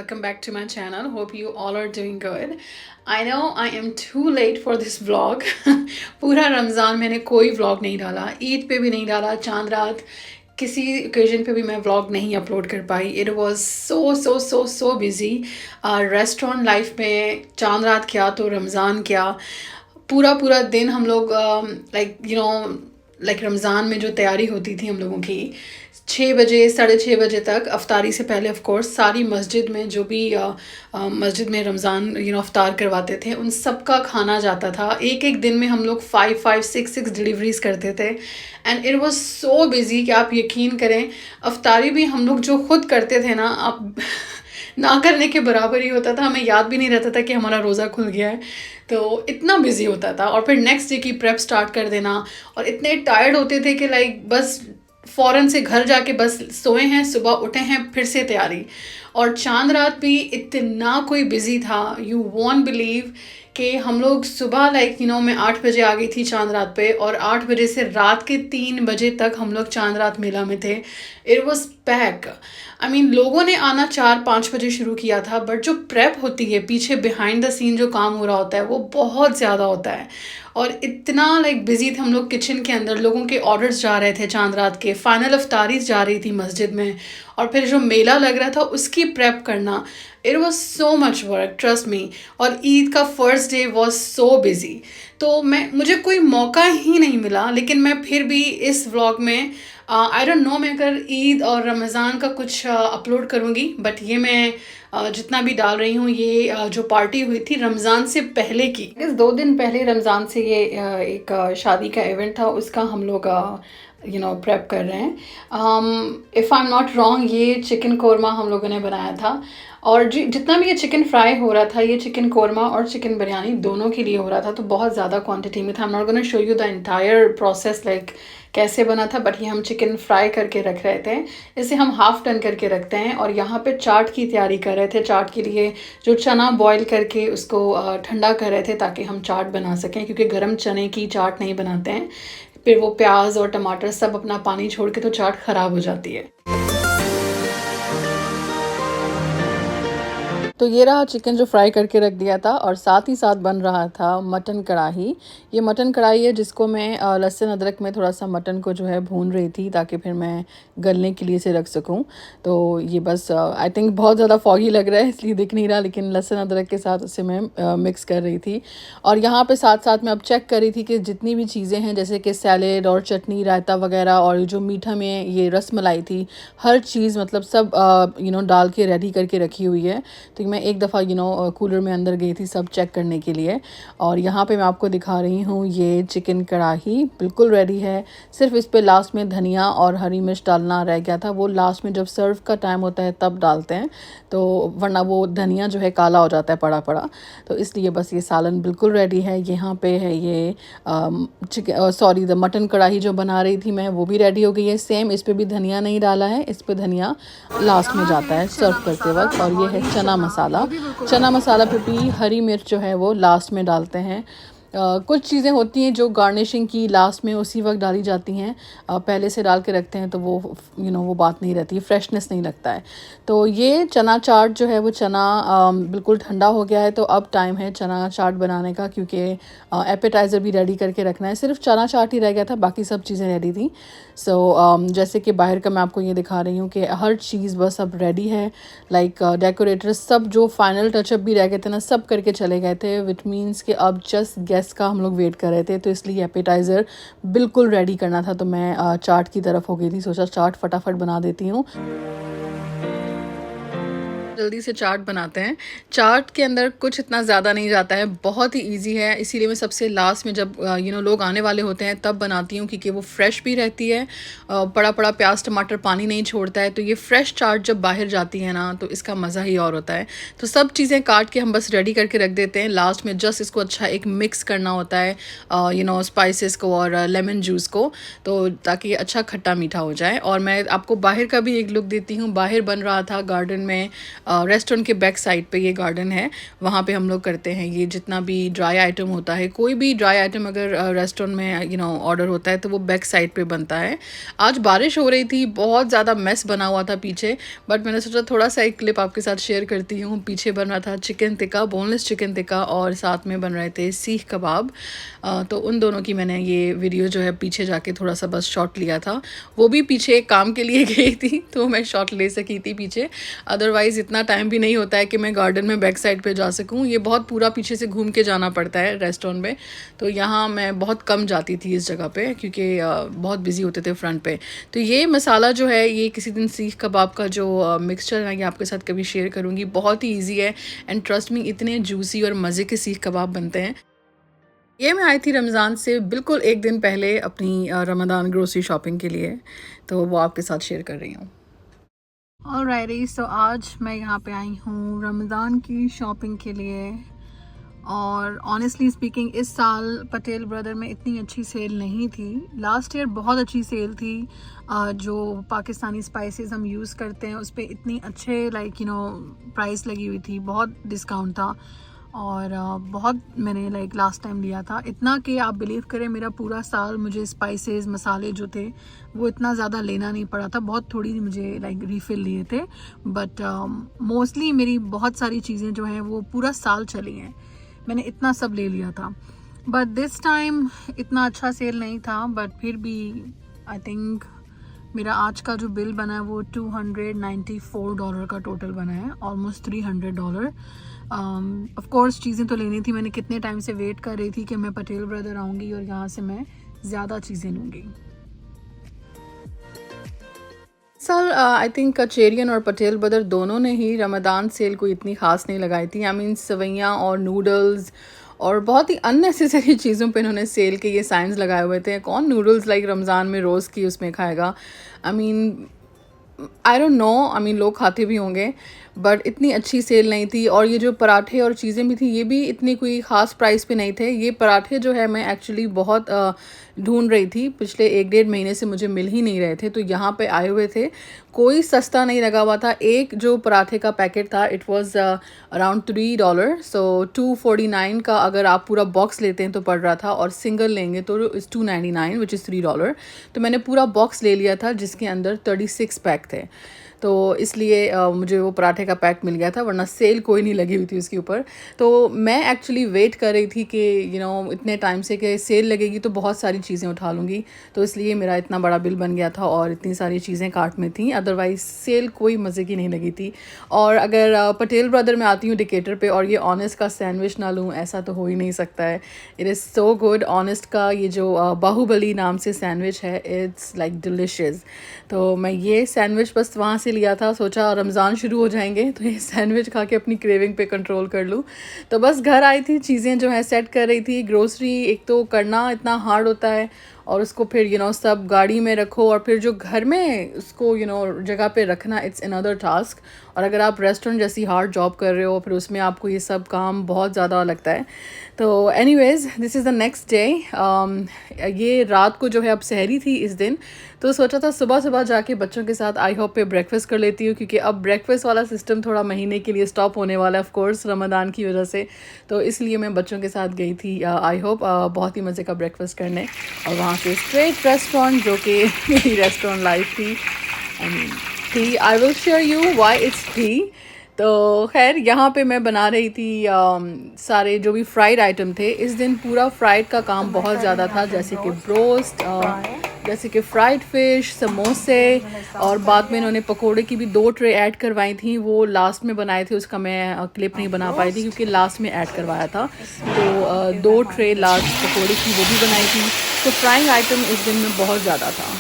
welcome back to my channel. Hope you all are doing good. I know I am too late for this vlog. पूरा रमज़ान मैंने कोई vlog नहीं डाला, ईद पे भी नहीं डाला, चांद रात किसी ओकेजन पे भी मैं vlog नहीं अपलोड कर पाई. It was so busy. Restaurant life में चांद रात क्या तो रमज़ान क्या, पूरा दिन हम लोग लाइक रमज़ान में जो तैयारी होती थी हम लोगों की 6 बजे 6:30 बजे तक, अफ्तारी से पहले ऑफ कोर्स सारी मस्जिद में जो भी मस्जिद में रमज़ान अफ्तार करवाते थे उन सब का खाना जाता था. एक दिन में हम लोग 5 डिलीवरीज करते थे. And it was so busy कि आप यकीन करें, अफ्तारी भी हम लोग जो खुद करते थे ना, आप ना करने के बराबर ही होता था. हमें याद भी नहीं रहता था कि हमारा रोज़ा खुल गया है. तो इतना बिज़ी होता था. और फिर नेक्स्ट डे की प्रेप स्टार्ट कर देना, और इतने टायर्ड होते थे कि लाइक बस फ़ौरन से घर जाके बस सोए हैं, सुबह उठे हैं, फिर से तैयारी. और चांद रात भी इतना कोई बिज़ी था, यू वॉन्ट बिलीव कि हम लोग सुबह मैं 8 बजे आ गई थी चांद रात पे, और 8 बजे से रात के 3 बजे तक हम लोग चांद रात मेला में थे. It was pack. I mean लोगों ने आना 4-5 बजे शुरू किया था, बट जो प्रेप होती है पीछे बिहाइंड द सीन जो काम हो रहा होता है वो बहुत ज़्यादा होता है. और इतना बिज़ी थे हम लोग किचन के अंदर, लोगों के ऑर्डर्स जा रहे थे चांद रात के, फाइनल अफ्तारीज जा रही थी मस्जिद में, और फिर जो मेला लग रहा था उसकी प्रेप करना. It was so much work, trust me. और ईद का first day was so busy. तो मुझे कोई मौका ही नहीं मिला, लेकिन मैं फिर भी इस व्लॉग में आई डोंट नो मैं अगर ईद और रमज़ान का कुछ अपलोड करूँगी, बट ये मैं जितना भी डाल रही हूँ ये जो पार्टी हुई थी रमज़ान से पहले की, इस 2 दिन पहले रमज़ान से ये एक शादी का इवेंट था, उसका हम लोग प्रेप कर रहे हैं. If I am not wrong ये चिकन कोरमा हम लोगों ने बनाया था. और जितना भी ये चिकन फ्राई हो रहा था, ये चिकन कोरमा और चिकन बिरयानी दोनों के लिए हो रहा था, तो बहुत ज़्यादा क्वांटिटी में था. I am not gonna show you the entire process like कैसे बना था, बट ये हम चिकन फ्राई करके रख रहे थे. इसे हम हाफ़ टन करके रखते हैं. और यहाँ पे चाट की तैयारी कर रहे थे. चाट के लिए जो चना बॉईल करके उसको ठंडा कर रहे थे ताकि हम चाट बना सकें, क्योंकि गर्म चने की चाट नहीं बनाते हैं, फिर वो प्याज और टमाटर सब अपना पानी छोड़ के तो चाट ख़राब हो जाती है. तो ये रहा चिकन जो फ्राई करके रख दिया था, और साथ ही साथ बन रहा था मटन कढ़ाई. ये मटन कढ़ाई है जिसको मैं लहसुन अदरक में थोड़ा सा मटन को जो है भून रही थी ताकि फिर मैं गलने के लिए इसे रख सकूं. तो ये बस आई थिंक बहुत ज़्यादा फॉगी लग रहा है इसलिए दिख नहीं रहा, लेकिन लहसुन अदरक के साथ उसे मैं मिक्स कर रही थी. और यहाँ पर साथ साथ मैं अब चेक कर रही थी कि जितनी भी चीज़ें हैं जैसे कि सैलेड और चटनी रायता वगैरह, और जो मीठा में ये रस मलाई थी, हर चीज़ मतलब सब डाल के रेडी करके रखी हुई है. तो मैं एक दफ़ा कूलर में अंदर गई थी सब चेक करने के लिए. और यहाँ पे मैं आपको दिखा रही हूँ ये चिकन कढ़ाई बिल्कुल रेडी है. सिर्फ इस पे लास्ट में धनिया और हरी मिर्च डालना रह गया था, वो लास्ट में जब सर्व का टाइम होता है तब डालते हैं, तो वरना वो धनिया जो है काला हो जाता है पड़ा. तो इसलिए बस ये सालन बिल्कुल रेडी है. यहाँ पे है ये द मटन कढ़ाई जो बना रही थी मैं, वो भी रेडी हो गई है. सेम इस पर भी धनिया नहीं डाला है, इस पर धनिया लास्ट में जाता है सर्व करते वक्त. और ये है चना मसाला पे भी हरी मिर्च जो है वो लास्ट में डालते हैं. कुछ चीज़ें होती हैं जो गार्निशिंग की लास्ट में उसी वक्त डाली जाती हैं, पहले से डाल के रखते हैं तो वो वो बात नहीं रहती, फ्रेशनेस नहीं लगता है. तो ये चना चाट जो है वो चना बिल्कुल ठंडा हो गया है, तो अब टाइम है चना चाट बनाने का, क्योंकि एपेटाइज़र भी रेडी करके रखना है. सिर्फ चना चाट ही रह गया था, बाकी सब चीज़ें रेडी थी. जैसे कि बाहर का मैं आपको ये दिखा रही हूँ कि हर चीज़ बस अब रेडी है. लाइक डेकोरेटर सब जो फाइनल टचअप भी रह गए थे ना, सब करके चले गए थे, विच मीन्स कि अब जस्ट गेस्ट का हम लोग वेट कर रहे थे. तो इसलिए एपेटाइज़र बिल्कुल रेडी करना था, तो मैं चाट की तरफ हो गई थी. सोचा चाट फटाफट बना देती हूँ. जल्दी से चाट बनाते हैं. चाट के अंदर कुछ इतना ज़्यादा नहीं जाता है, बहुत ही इजी है. इसीलिए मैं सबसे लास्ट में जब लोग आने वाले होते हैं तब बनाती हूँ, क्योंकि वो फ्रेश भी रहती है. बड़ा प्याज टमाटर पानी नहीं छोड़ता है. तो ये फ्रेश चाट जब बाहर जाती है ना तो इसका मज़ा ही और होता है. तो सब चीज़ें काट के हम बस रेडी करके रख देते हैं. लास्ट में जस्ट इसको अच्छा एक मिक्स करना होता है स्पाइसेस को और लेमन जूस को, तो ताकि अच्छा खट्टा मीठा हो जाए. और मैं आपको बाहर का भी एक लुक देती हूँ. बाहर बन रहा था गार्डन में रेस्टोरेंट के बैक साइड पे ये गार्डन है, वहाँ पे हम लोग करते हैं ये जितना भी ड्राई आइटम होता है। कोई भी ड्राई आइटम अगर रेस्टोरेंट में ऑर्डर होता है तो वो बैक साइड पे बनता है। आज बारिश हो रही थी, बहुत ज़्यादा मेस बना हुआ था पीछे, बट मैंने सोचा थोड़ा सा एक क्लिप आपके साथ शेयर करती हूँ। पीछे बन रहा था chicken tikka, boneless chicken tikka, और साथ में बन रहे थे सीख कबाब। तो उन दोनों की मैंने ये वीडियो जो है पीछे जाके थोड़ा सा बस शॉट लिया था। वो भी पीछे एक काम के लिए गई थी तो मैं शॉट ले सकी थी पीछे, अदरवाइज़ इतना टाइम भी नहीं होता है कि मैं गार्डन में बैक साइड पे जा सकूं। ये बहुत पूरा पीछे से घूम के जाना पड़ता है रेस्टोरेंट में, तो यहाँ मैं बहुत कम जाती थी इस जगह पे क्योंकि बहुत बिजी होते थे फ्रंट पे। तो ये मसाला जो है ये किसी दिन सीख कबाब का जो मिक्सचर है ये आपके साथ कभी शेयर करूँगी। बहुत ही ईजी है एंड ट्रस्ट मी इतने जूसी और मज़े के सीख कबाब बनते हैं। ये मैं आई थी रमज़ान से बिल्कुल एक दिन पहले अपनी रमज़ान ग्रोसरी शॉपिंग के लिए, तो वो आपके साथ शेयर कर रही हूँ। ऑलराइटी, सो आज मैं यहाँ पे आई हूँ रमज़ान की शॉपिंग के लिए, और ऑनेस्टली स्पीकिंग इस साल पटेल ब्रदर में इतनी अच्छी सेल नहीं थी। लास्ट ईयर बहुत अच्छी सेल थी। जो पाकिस्तानी स्पाइसेस हम यूज़ करते हैं उस पर इतनी अच्छे प्राइस लगी हुई थी, बहुत डिस्काउंट था, और बहुत मैंने लास्ट टाइम लिया था। इतना कि आप बिलीव करें मेरा पूरा साल मुझे स्पाइसेस मसाले जो थे वो इतना ज़्यादा लेना नहीं पड़ा था, बहुत थोड़ी मुझे रीफ़िल लिए थे, बट मोस्टली मेरी बहुत सारी चीज़ें जो हैं वो पूरा साल चली हैं, मैंने इतना सब ले लिया था। बट दिस टाइम इतना अच्छा सेल नहीं था, बट फिर भी आई थिंक मेरा आज का जो बिल बना है वो $294 का टोटल बना है, ऑलमोस्ट $300। ऑफ कोर्स चीज़ें तो लेनी थी, मैंने कितने टाइम से वेट कर रही थी कि मैं पटेल ब्रदर आऊँगी और यहाँ से मैं ज़्यादा चीज़ें लूँगी। सर आई थिंक चेरियन और पटेल ब्रदर दोनों ने ही रमज़ान सेल को इतनी ख़ास नहीं लगाई थी। आई मीन सवैयाँ और नूडल्स और बहुत ही अननेसेसरी चीज़ों पे इन्होंने सेल के ये साइंस लगाए हुए थे। कौन नूडल्स रमज़ान में रोज़ की उसमें खाएगा? I mean I don't know, I mean लोग खाते भी होंगे, बट इतनी अच्छी सेल नहीं थी। और ये जो पराठे और चीज़ें भी थी ये भी इतनी कोई ख़ास प्राइस पे नहीं थे। ये पराठे जो है मैं एक्चुअली बहुत ढूंढ रही थी, पिछले 1-1.5 महीने से मुझे मिल ही नहीं रहे थे, तो यहाँ पे आए हुए थे। कोई सस्ता नहीं लगा हुआ था। एक जो पराठे का पैकेट था इट वाज अराउंड $3, सो 249 का अगर आप पूरा बॉक्स लेते हैं तो पड़ रहा था, और सिंगल लेंगे तो इज़ 299 विच इज़ $3। तो मैंने पूरा बॉक्स ले लिया था जिसके अंदर 36 पैक थे, तो इसलिए मुझे वो पराठे का पैक मिल गया था, वरना सेल कोई नहीं लगी हुई थी उसके ऊपर। तो मैं एक्चुअली वेट कर रही थी कि इतने टाइम से कि सेल लगेगी तो बहुत सारी चीज़ें उठा लूँगी, तो इसलिए मेरा इतना बड़ा बिल बन गया था और इतनी सारी चीज़ें कार्ट में थी। अदरवाइज़ सेल कोई मज़े की नहीं लगी थी। और अगर पटेल ब्रदर में आती हूँ डिकेटर पे और ये ऑनेस्ट का सैंडविच ना लूँ, ऐसा तो हो ही नहीं सकता है। It is so good. Honest का ये जो बाहुबली नाम से सैंडविच है, इट्स डिलिशियस। तो मैं ये सैंडविच बस वहाँ से लिया था, सोचा रमज़ान शुरू हो जाएंगे तो ये सैंडविच खा के अपनी क्रेविंग पे कंट्रोल कर लूँ। तो बस घर आई थी, चीज़ें जो है सेट कर रही थी। ग्रोसरी एक तो करना इतना हार्ड होता है, और उसको फिर सब गाड़ी में रखो, और फिर जो घर में उसको जगह पे रखना, इट्स अनदर टास्क। और अगर आप रेस्टोरेंट जैसी हार्ड जॉब कर रहे हो फिर उसमें आपको ये सब काम बहुत ज़्यादा लगता है। तो anyways this is the next day. ये रात को जो है अब सहरी थी इस दिन, तो सोचा था सुबह सुबह जाके बच्चों के साथ आई होप पे ब्रेकफास्ट कर लेती हूँ, क्योंकि अब ब्रेकफास्ट वाला सिस्टम थोड़ा महीने के लिए स्टॉप होने वाला है, ऑफ कोर्स रमज़ान की वजह से। तो इसलिए मैं बच्चों के साथ गई थी आई होप बहुत ही मज़े का ब्रेकफास्ट करने, और वहाँ से स्ट्रेट रेस्टोरेंट, जो कि मेरी रेस्टोरेंट लाइफ थी। थी I will share you why it's थी। तो खैर यहाँ पे मैं बना रही थी सारे जो भी फ्राइड आइटम थे। इस दिन पूरा फ्राइड का काम बहुत ज़्यादा था, जैसे कि ब्रोस्ट, जैसे कि फ्राइड फिश, समोसे, और बाद में इन्होंने पकोड़े की भी 2 ट्रे ऐड करवाई थी। वो लास्ट में बनाए थे, उसका मैं क्लिप नहीं बना पाई थी क्योंकि लास्ट में ऐड करवाया था। तो 2 ट्रे लास्ट पकोड़े की वो भी बनाई थी। तो फ्राइंग आइटम इस दिन में बहुत ज़्यादा था।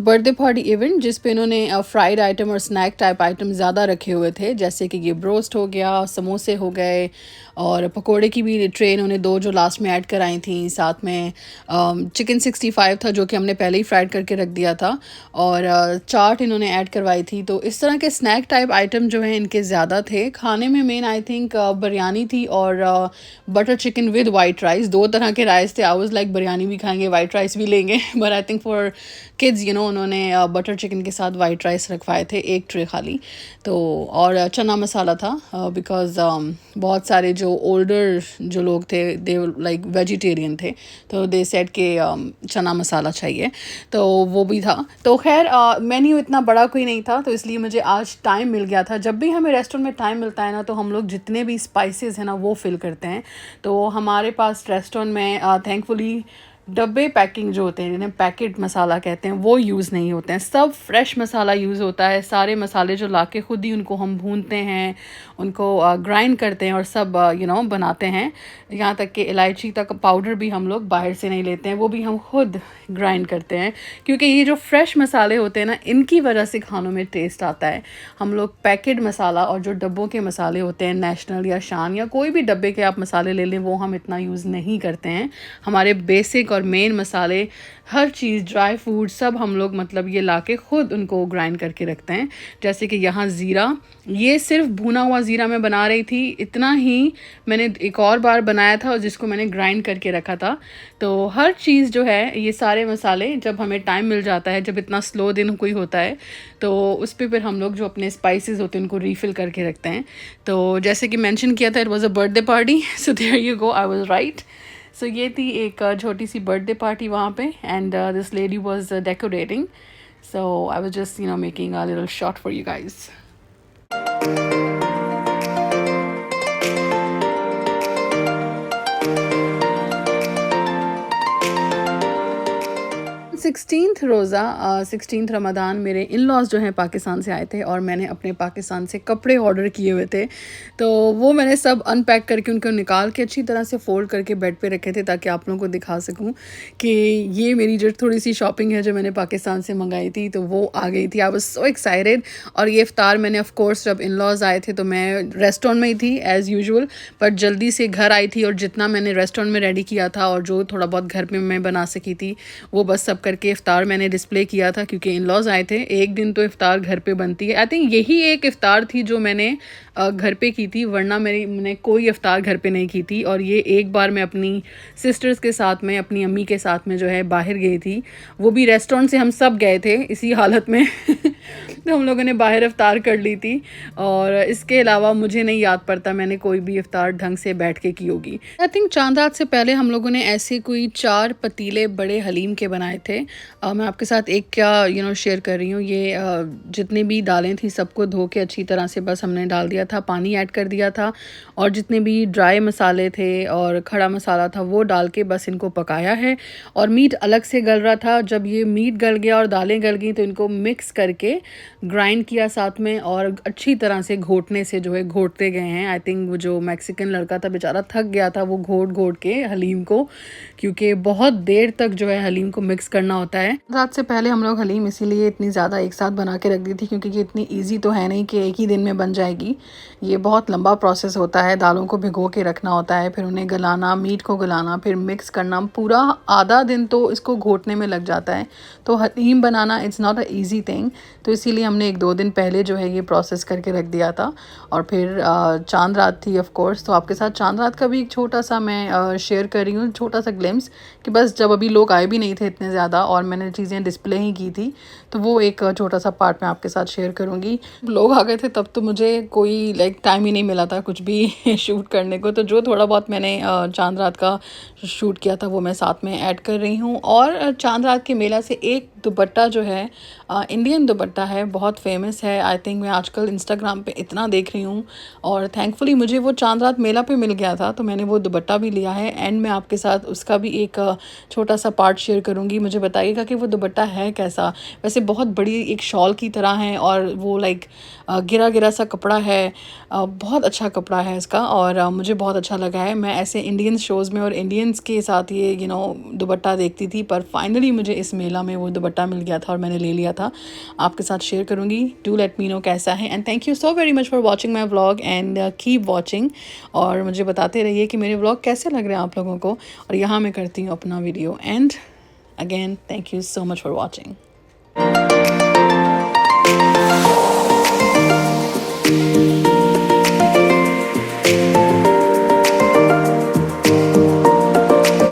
बर्थडे पार्टी इवेंट जिस पे इन्होंने फ्राइड आइटम और स्नैक टाइप आइटम ज़्यादा रखे हुए थे, जैसे कि ये ब्रोस्ट हो गया, समोसे हो गए और पकोड़े की भी ट्रे इन्होंने 2 जो लास्ट में ऐड कराई थी। साथ में चिकन 65 था जो कि हमने पहले ही फ्राइड करके रख दिया था और चाट इन्होंने ऐड करवाई थी। तो इस तरह के स्नैक टाइप आइटम जो हैं इनके ज़्यादा थे। खाने में मेन आई थिंक बिरयानी थी और butter chicken with white rice, 2 तरह के राइस थे। आई वाज लाइक बिरयानी भी खाएंगे, वाइट राइस भी लेंगे, but I think for kids उन्होंने बटर चिकन के साथ वाइट राइस रखवाए थे, एक ट्रे खाली। तो और चना मसाला था बिकॉज बहुत सारे जो ओल्डर जो लोग थे दे लाइक वेजिटेरियन थे, तो दे सेड के चना मसाला चाहिए, तो वो भी था। तो खैर मेन्यू इतना बड़ा कोई नहीं था, तो इसलिए मुझे आज टाइम मिल गया था। जब भी हमें रेस्टोरेंट में टाइम मिलता है ना, तो हम लोग जितने भी स्पाइसेस हैं ना वो फिल करते हैं। तो हमारे पास रेस्टोरेंट में थैंकफुली डब्बे पैकिंग जो होते हैं, जिन्हें पैकेट मसाला कहते हैं, वो यूज़ नहीं होते हैं। सब फ्रेश मसाला यूज़ होता है। सारे मसाले जो लाके खुद ही उनको हम भूनते हैं, उनको ग्राइंड करते हैं और सब बनाते हैं। यहाँ तक कि इलायची तक पाउडर भी हम लोग बाहर से नहीं लेते हैं, वो भी हम खुद ग्राइंड करते हैं, क्योंकि ये जो फ्रेश मसाले होते हैं ना, इनकी वजह से खानों में टेस्ट आता है। हम लोग पैकेट मसाला और जो डब्बों के मसाले होते हैं, नेशनल या शान या कोई भी डब्बे के आप मसाले ले लें, वो हम इतना यूज़ नहीं करते हैं। हमारे बेसिक और मेन मसाले, हर चीज़, ड्राई फ्रूट, सब हम लोग मतलब ये लाके खुद उनको ग्राइंड करके रखते हैं। जैसे कि यहाँ ज़ीरा, ये सिर्फ भुना हुआ ज़ीरा मैं बना रही थी, इतना ही मैंने एक और बार बनाया था जिसको मैंने ग्राइंड करके रखा था। तो हर चीज़ जो है, ये सारे मसाले जब हमें टाइम मिल जाता है, जब इतना स्लो दिन कोई होता है, तो उस पर फिर हम लोग जो अपने स्पाइसेस होते हैं उनको रीफ़िल करके रखते हैं। तो जैसे कि मेंशन किया था, it was a birthday party, so there you go, I was right. So ये थी एक छोटी सी बर्थडे पार्टी वहाँ पे, and this lady was decorating, so I was just making a little shot for you guys. 16th रोज़ा 16th Ramzan मेरे in laws जो हैं पाकिस्तान से आए थे और मैंने अपने पाकिस्तान से कपड़े ऑर्डर किए हुए थे। तो वो मैंने सब अनपैक करके उनको निकाल के अच्छी तरह से फ़ोल्ड करके बेड पे रखे थे, ताकि आप लोगों को दिखा सकूं कि ये मेरी जो थोड़ी सी शॉपिंग है जो मैंने पाकिस्तान से मंगाई थी, तो वो आ गई थी। I was so excited. और ये इफ्तार मैंने ऑफ कोर्स जब इन लॉज आए थे तो मैं रेस्टोरेंट में ही थी एज़ यूजुअल, बट जल्दी से घर आई थी और जितना मैंने रेस्टोरेंट में रेडी किया था और जो थोड़ा बहुत घर पे मैं बना सकी थी, वो बस सब करके इफ्तार मैंने डिस्प्ले किया था, क्योंकि इन लॉज आए थे। एक दिन तो इफ्तार घर पे बनती है। आई थिंक यही एक इफ्तार थी जो मैंने घर पे की थी, वरना मैंने कोई इफ्तार घर पे नहीं की थी। और ये एक बार मैं अपनी सिस्टर्स के साथ में, अपनी अम्मी के साथ में जो है बाहर गई थी, वो भी रेस्टोरेंट से हम सब गए थे इसी हालत में तो हम लोगों ने बाहर इफ्तार कर ली थी। और इसके अलावा मुझे नहीं याद पड़ता मैंने कोई भी इफ्तार ढंग से बैठ के की होगी। आई थिंक चांद रात से पहले हम लोगों ने ऐसे कोई 4 पतीले बड़े हलीम के बनाए थे। मैं आपके साथ एक क्या शेयर कर रही हूँ। ये जितनी भी दालें थी सबको धो के अच्छी तरह से बस हमने डाल दिया था, पानी ऐड कर दिया था, और जितने भी ड्राई मसाले थे और खड़ा मसाला था वो डाल के बस इनको पकाया है। और मीट अलग से गल रहा था। जब ये मीट गल गया और दालें गल गई तो इनको मिक्स करके ग्राइंड किया साथ में, और अच्छी तरह से घोटने से जो है घोटते गए हैं। आई थिंक वो जो मैक्सिकन लड़का था बेचारा थक गया था वो घोट घोट के हलीम को, क्योंकि बहुत देर तक जो है हलीम को मिक्स करना होता है। रात से पहले हम लोग हलीम इसीलिए इतनी ज़्यादा एक साथ बना के रख दी थी, क्योंकि ये इतनी ईजी तो है नहीं कि एक ही दिन में बन जाएगी। ये बहुत लंबा प्रोसेस होता है। दालों को भिगो के रखना होता है, फिर उन्हें गलाना, मीट को गलाना, फिर मिक्स करना, पूरा आधा दिन तो इसको घोटने में लग जाता है। तो हलीम बनाना it's not a easy thing. तो इसीलिए हमने 1-2 दिन पहले जो है ये प्रोसेस करके रख दिया था। और फिर चांद रात थी ऑफ कोर्स, तो आपके साथ चांद रात का भी एक छोटा सा मैं शेयर कर रही हूँ, छोटा सा ग्लिम्स, कि बस जब अभी लोग आए भी नहीं थे इतने ज़्यादा और मैंने चीज़ें डिस्प्ले ही की थी, तो वो एक छोटा सा पार्ट मैं आपके साथ शेयर करूँगी। लोग आ गए थे तब तो मुझे कोई टाइम ही नहीं मिला था कुछ भी शूट करने को, तो जो थोड़ा बहुत मैंने चांद रात का शूट किया था वो मैं साथ में ऐड कर रही हूँ। और चांद रात के मेला से एक दुपट्टा जो है इंडियन दुपट्टा है, बहुत फेमस है। आई थिंक मैं आजकल इंस्टाग्राम पे इतना देख रही हूँ, और थैंकफुली मुझे वो चांद रात मेला पे मिल गया था, तो मैंने वो दुपट्टा भी लिया है। एंड मैं आपके साथ उसका भी एक छोटा सा पार्ट शेयर करूँगी। मुझे बताइएगा कि वो दुपट्टा है कैसा। वैसे बहुत बड़ी एक शॉल की तरह है और वो लाइक गिरा गिरा सा कपड़ा है। बहुत अच्छा कपड़ा है इसका और मुझे बहुत अच्छा लगा है। मैं ऐसे इंडियन शोज़ में और इंडियंस के साथ ये दुपट्टा देखती थी, पर फाइनली मुझे इस मेला में वो दुपट्टा मिल गया था और मैंने ले लिया था। आपके साथ शेयर करूँगी। डू लेट मी नो कैसा है and thank you so very much for watching my vlog and keep watching. और मुझे बताते रहिए कि मेरे व्लॉग कैसे लग रहे हैं आप लोगों को। और यहाँ मैं करती हूँ अपना video and again thank you so much for watching.